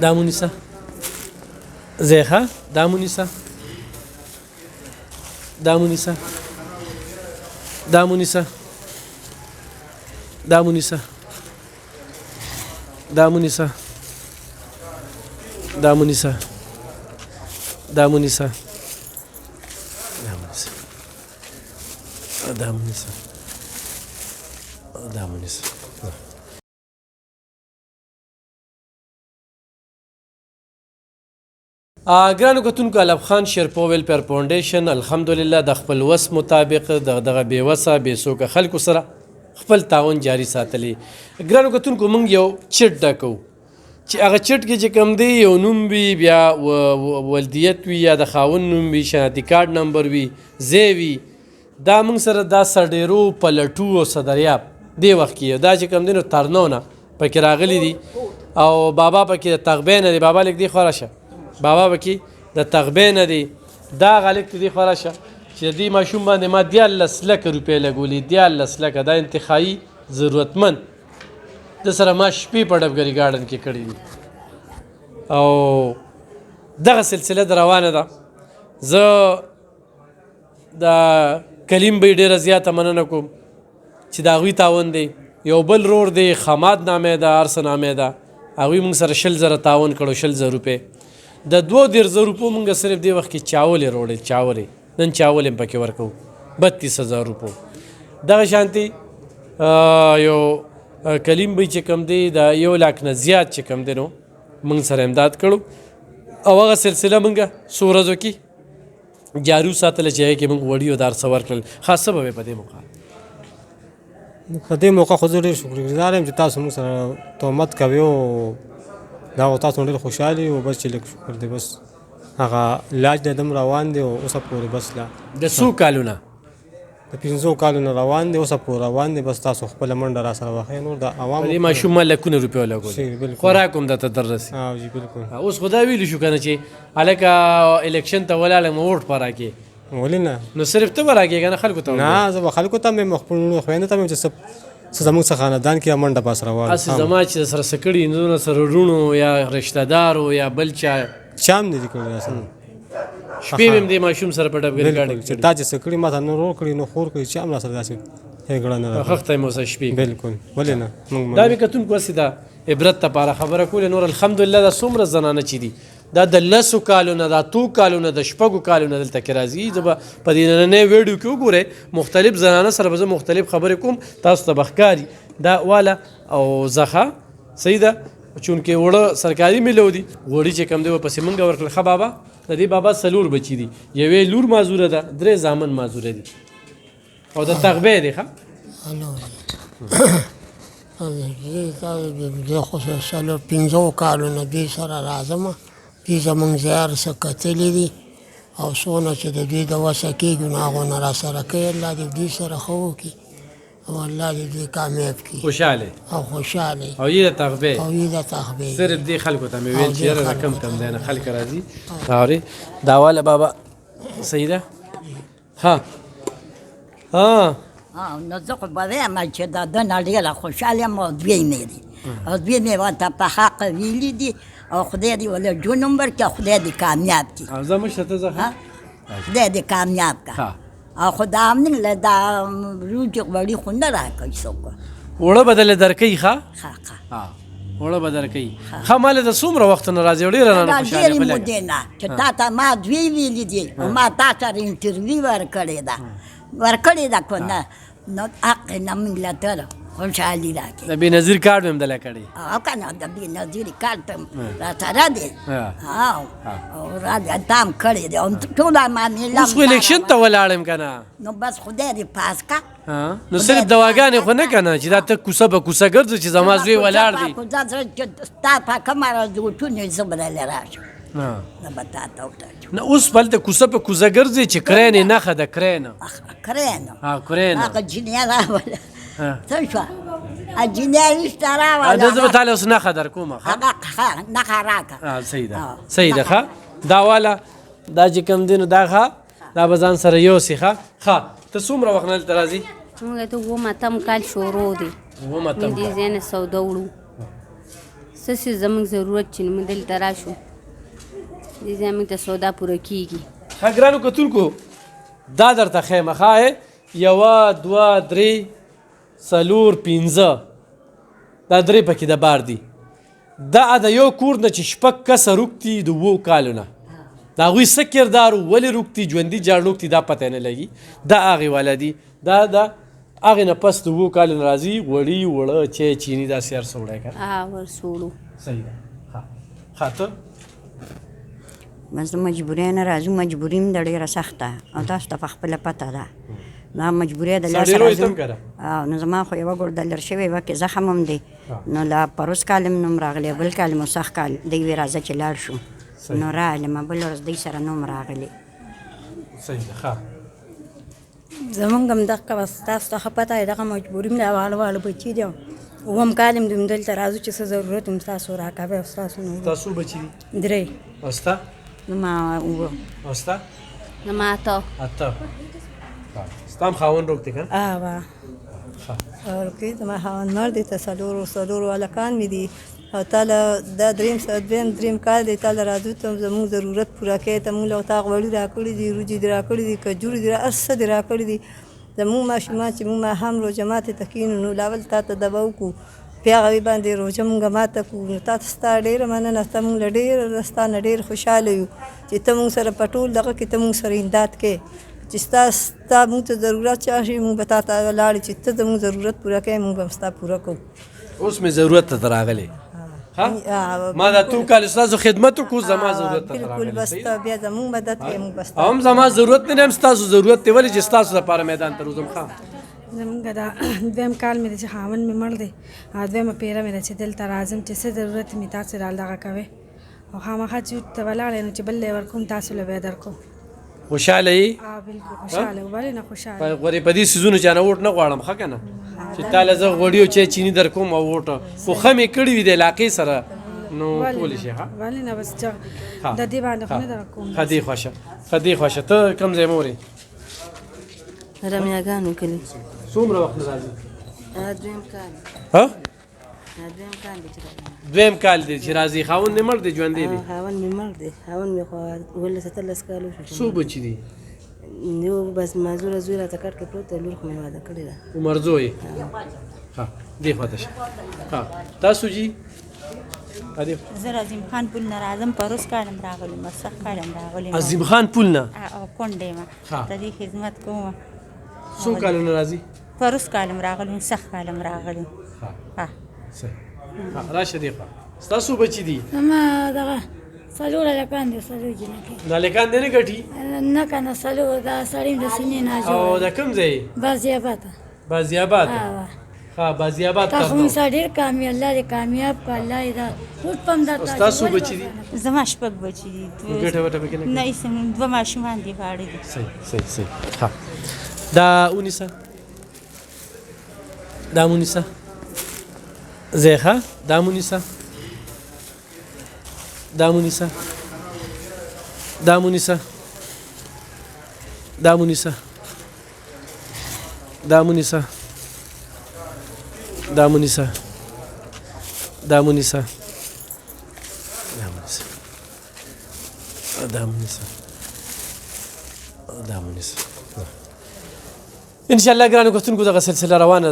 دا مونیسه زیخه دا مونیسه دا مونیسه دا مونیسه دا مونیسه دا مونیسه دا مونیسه دا مونیسه دا مونیسه دا مونیسه ګرانو کتونکو علب خان شیرپو ویلفیر فاونډیشن الحمدلله د خپل وس مطابق دغه بې وسه بې څوکه خلکو سره خپل تعاون جاري ساتلی. ګرانو کتونکو موږ یو چټ ډکو چې هغه چټ کې چې کوم دی یو نوم وي بیا ولدیت وي یا د خاوند نوم وي شناختی کارډ نمبر وي ځای وي دا موږ سره دا سرډیرو پلټو او صدریاب دې وخت کې دا چې کوم دی نو ترنونه پکې راغلي دي او بابا پکې د تغبې نه دی بابا لیک دی خوا راشه بابا پکې د تغبې نه دی دا غلیک دی خوا راشه چې د دې ماشوم باندې ما 14 لکه روپۍ لګولي 14 لکه دا انتخابي ضرورتمند د سره ما شپې په ډبګري ګارډن کې کړي دي او دغه سلسله در روانه ده. زه د کلیم به ډېره زیاته مننه کوم چې د هغوی تعاون دی. یو بل رور دی خماد نامې ده ارسه نامې ده هغوی موږ سره 100,000 تعاون کړو 100,000 روپۍ د 2,000 روپو موږ صرف دې وخت کې چاولې روړې چاولې نن چاول هم پکې ورکوو 32,000 روپو. دغه شانتي یو کلیم بی چې کوم دی د 1 لاک نه زیات چې کوم دی نو موږ سره امداد کړو او هغه سلسله موږ څو ورځو کې جارو ساتله چې هغې کې موږ وړي او دا هر څه ورکړل. خاصه به په دې موقع په دې موقع خو زه ډېر شکرګزار یم چې تاسو موږ سره تهمت کوئ او دا خو تاسو ډېر خوشحال یو بس چې لږ شکر دی بس هغه علاج د دم روان دی او اوسه پورې بس لا د څو کالونه د 500 کالونه روان دی اوسه پورې روان دی بس تاسو خپله منډه را سره واخئ نور د عوامو دې ماشوم ما لکونه روپۍ ولګول خوراک هم درته در رسي. جی بلکل اوس خو دا ویلو شو که نه چې هلکه الیکشن ته ولاړم ووټ په راکې ولې نه نو صرف ته به راکې که نه خلکو ته نه زه به خلکو ته مې خپل خویندو ته مې چې څه زموږ څه خاندان کې منډه پاس روان هسې زما چې سره څه کړي نو سره وروڼو یا رشته دارو یا بل چا چا هم نه دي کړی اصلا شپې مې هم دې ماشوم سره په ډبګري ګاډي چې دا چې څه کړي ما ته نور ور کړي نو خور کړي چې هم راسره داسې ښېګړه نه ده خښته یې مو سره شپې بلکل ولې نه دا مې کتونکو هسې دا عبرت دپاره خبره کولې نور الحمدلله دا څومره زنانه چې دي دا د 10 کالونه دا 2 کالونه د 6 کالونه دلته کې راځي. زه به په دې نننۍ ویډیو کې وګورئ مختلف زنانه سره به زه مختلف خبرې کوم تاسو ته به ښکاري دا واله او زخه صحیح ده چونکې وړه سرکاري میلو دي غوړي چې کم دی ورپسې موږ ورکړل. ښه بابا د دې بابا 4 بچي دي یوې لور معذوره ده 3 زامن معذوره دي او د تغبې دی ښه زه خو 15 کالونه دوی سره راځم دوی زموږ ځای هر څه کتلي دي او څونه چې د دوی د وسه کېږي نو هغونه را سره کوي الله دې دوی سره ښه وکړي او الله دې دوی کامیاب کړي خوشحاله او خوشحاله او یې د تغبې او یې د تغبې صرف دې خلکو ته مې ویل چې یاره رقم کم دی نه خلک راځي اورې دا واله بابا صحیح ده ها نو زه خو به وایم چې د ده نه ډېره خوشحاله یم او دوی مې دي او دوی مې ورته په حق ویلي دي او خدای دې ولې جون عمر کې خدای دې کامیاب کړي او زه مشته ته زه خدای دې کامیاب کړه او خو دا هم نه دا روجې غوړي خو نه راکوي څوک وړه بدله درکوي ښه ښه وړه به درکوي ښه ماله د څومره وخت نه راځي ډېره رانه خوشحاله ډېرې مودې نه چې تا ته ما دوی ویلي دي او ما تا سره انټرویو ورکړې ده که نه نو حق نه موږ له ته خوشحالي راکړي د بېنظیر کارډ مې هم دله کړی او که نه د بېنظیر کارډ ته را سره دی او را تا هم کړی دی او ټوله معامله اوس خو الیکشن ته ولاړم که نه نو بس خدای دې پاس که نو صرف دواګانې خو نه که نه چې دا ته کوڅه به کوڅه ګرځو چې زما زوی ولاړ دی ستا په کومه ورځ وټونې زه به دلې راشم نه به تا ته وټاچم نه اوس هلته کوڅه په کوڅه ګرځې چې کرینې نښه ده کرینه کرینه هغه جینۍ راوله څه شوه جینۍ رشته راوله زه به تاله اوس نښه در کومه هغه نښه راکړه صحیح ده صحیح ده ښه دا واله دا چې کوم دی نو دا ښه دا به ځان سره یوسې ښه ته څومره وخت نه دلته راځې موږ ته 9 کال شروع دی اووم اتم دې ځای نه سودا وړو څه چې زموږ ضرورت چې نو موږ دلته راشو دې ځای موږ ته سودا پوره کېږي. ښه ګرانو کتونکو دا درته ښیم ښه یوه دوه درې څلور پنځه دا درې پکې د بار دي دا د یو کور نه چې شپږ کسه روږدي د 7 کالو نه د هغوی څه کردار و ولې روږدي ژوندي جاړ روږدي دا پته نه لګي دا هغې والا دي دا د هغې نه پس د 7 کالو نه راځي غوړي وړه چای چیني داسې هر څه وړی که ورسوړو صحیح ده ښه ته بس د مجبورۍ نه راځو مجبوري هم د ډېره سخته او تاسو ته په خپله پته ده دا مجبورۍ د لاسه راځو نو زما خو یوه ګرده لر شوې وه کې زخم هم دی نو لا پروس کال هم نوم راغلی بل کال مو سخت کال دی وی راځه چې لاړ شو نو راغلم بل ورځ دوی سره نوم راغلی صحیح ده ښه زمونږ هم دغه بس تاسو ته ښه پته وي دغه مجبوري هم د واړه واړه بچي دي اووم کال هم دوی دلته راځو چې څه ضرورت هم ستاسو راکوئ او ستاسو نه تاسو بچي دي 3 او ستا زما اووه او ستا زما اته ستا هم خاوند روغ دی که ورکې زما خاوند مړ دی ته څلورو هلکان مې دي او تاله دا درېیم کال دی تاله راځو ته زموږ ضرورت پوره کوي ته موږ له اتاق وړي راکړي دي روجې دي راکړي دي کجورې دي هر څه دي راکړي دي زموږ ماشومان چې موږ ماښام روژه ماتې ته کښېنو نو لاول تا ته دبه وکړو په هغه باندې روژه مونږ ماته کړو نو تا ته ستا ډېره مننه ته مونږ له ډېره ستا نه ډېر خوشحاله یو چې ته مونږ سره په ټول دغه کې ته مونږ سره امداد کوې چې ستا مونږ ته ضرورت چا شي مونږ به تا ته ولاړې چې ته زموږ ضرورت پوره کوې مونږ به هم ستا پوره کوو اوس مې ضرورت ته راغلی ما دا 2 کال ستاسو خدمت وکړو زما ضرورت ته بالکل بس ته بیا زموږ مدد کوې مونږ به ستا هم زما ضرورت نه هم ستاسو ضرورت دی ولې چې ستاسو لپاره میدان ته روزم ښه زمونږ دا دویم کال مې دی چې خاوند مې مړ دی او دویمه پیره مې ده چې دلته راځم چې څه ضرورت مې تاسو دغه کوئ او خامخا چې ته ولاړ یې نو چې بل لی ورکوم تاسو له به یې درکوم خوشحاله یې بالکل خوشحاله ولې نه خوشحاله غورې په دې څیزونو چا نه ووټ نه غواړم ښه که نه چې تاله زه غوړي او چای چیني در کوم او ووټ خو ښه مې کړي وي د علاقې سره نو کولی شي ښه ولې نه بس د دې باندې خو نه در کوم ښه دې خوښه ته کوم ځای مورې رمیاګانو کلي څومره وخت نه راځي دویم کال ها دویم کال دی چې راځم دویم کال دی چې راځي خاوند دې مړ دی ژوندی دی خاوند مې مړ دی خاوند مې خو 17 کال وشو څو بچي دي یو بس معذوره زوی راته کټ کې پروت دی لور خو مې واده کړې ده عمر زوی ها دې خواته شه ها تاسو جی زه عظیم خان پل نه راځم پروس کالم راغلم مسخ کالم راغلم عظیم خان پل نه او کونډې ما د دې خدمت کوم څو کالونه راځي پروس کالم راغلم سخ کالم راغلم ها صحیح راشه دی خوا ستاسو بچی دي ما دغه څلور هلکان دي څلور جنکۍ دا هلکان دې نه ګټي نه که نه څلور دا سړی د سینې نه او د کوم ځای بازیاباد ها بازیاباد تا خو موږ سره ډېر کامیاب الله دې کامیاب کړه الله یې دا ټول پم درته ستاسو بچي دي زما شپږ بچي دي ګټه وټه پکې نه نه ایسم 2 ماشومان دي واړه دي صحیح ها دا اونیسا زیخه دا مونیسا ان شاء الله ګرانو کتونکو دغه سلسله روانه